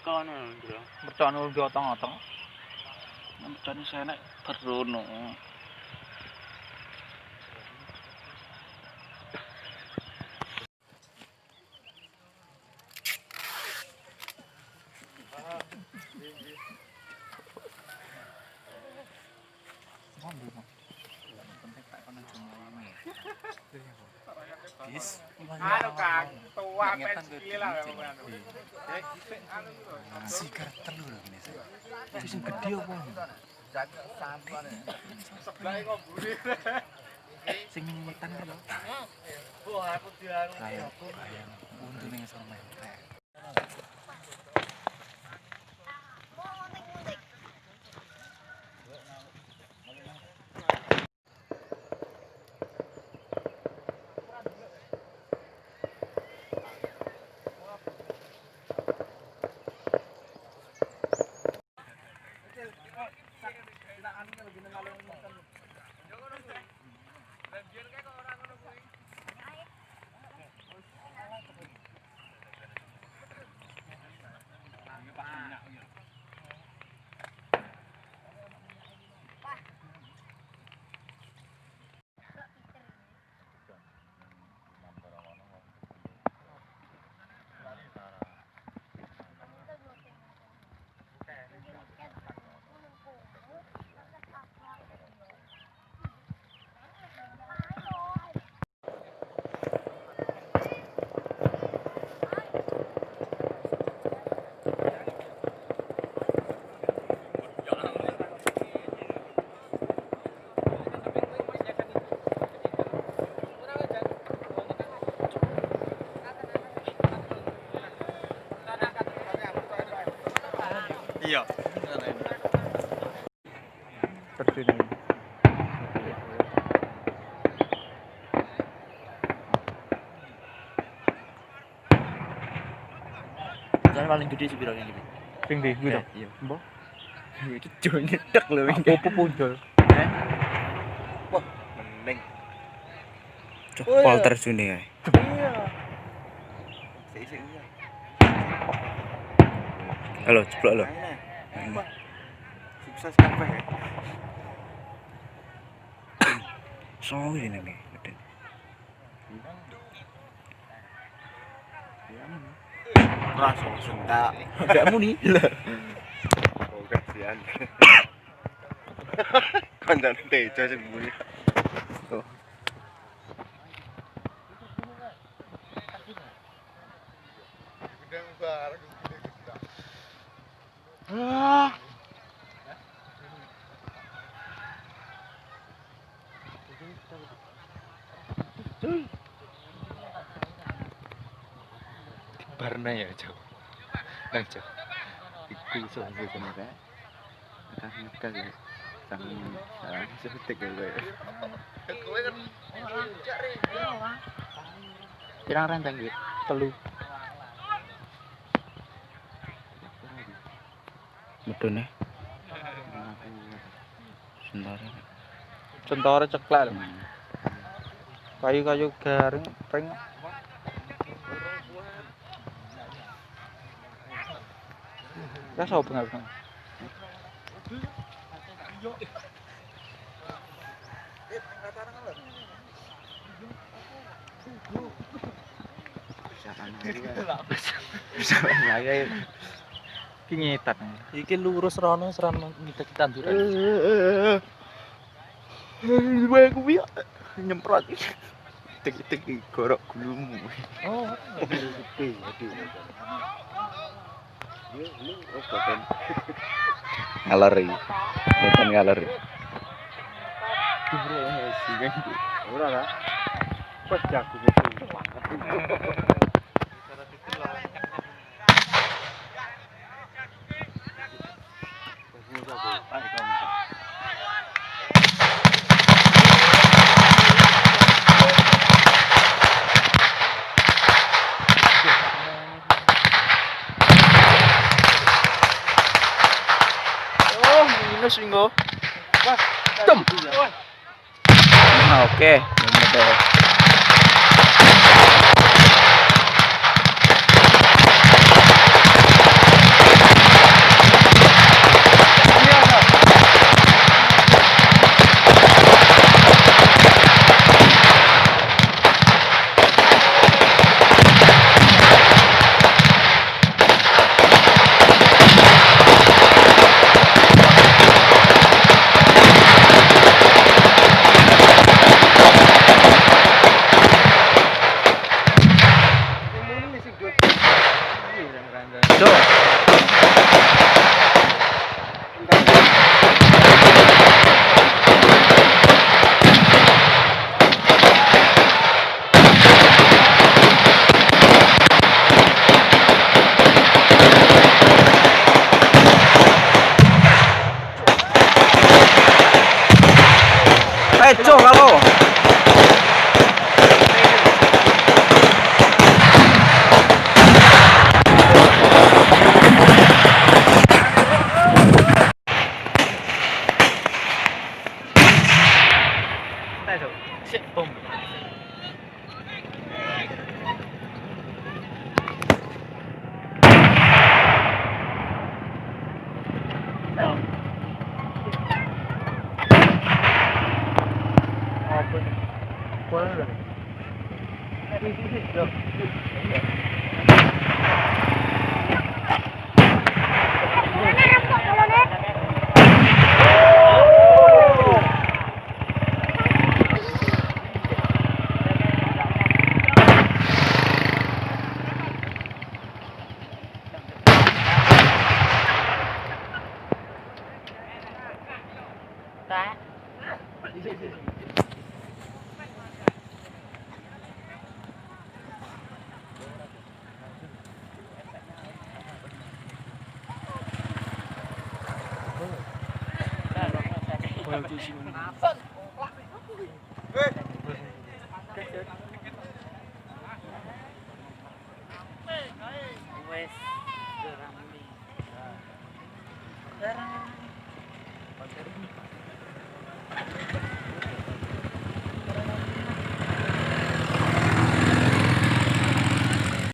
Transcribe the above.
mercon lho. Mercon uga otong-otong. Mercon iso enek berono. Anu Kang, tua pensil lah. Sigar telu lho ngene. Wis gede apa? Sebelahe kok mburi. Sing metan lho. Wah, aku dianu. Kayak untune ngisor mentek. Iya. Terjun ini. Jangan paling gede sepiro iki. Ping ndi kuwi to? Iya. Mbah. Itu jone tek lho iki. Apa pundol? Wah, mending. Cepol terjune kae. Iya. Sik-sik iya. Halo, ceplok lho. Sukses kabeh ya. So ini nih, gede. Langsung sentak. Gak Muni. Oh, kasihan. Kandan teja sing Muni. Oh. Gedeng bareng gede. Ah. Barna ya, Cok. Nang, Cok. Iku soalnya kenapa? Nikah ya. Salah sepetik ya gue. Kowe kan cari ora. Pirang renteng gitu. Telu. Medone. Sentara. Centore ceklek lho. Kayu-kayu garing pring. Ya sapa enggak? Bisa lagi. Ki ngetan. Iki lurus rono serana ngidek tanduran. Gue kuwi Nyemprot. Tik-tik gorok gulumu. oh, Gede, aduh. Ini obaten. Ngaleri. Bukan ngaleri. Ora lah. Pas jago itu. minus Ingo. Tem. Nah, oke. Wes, gerang ini.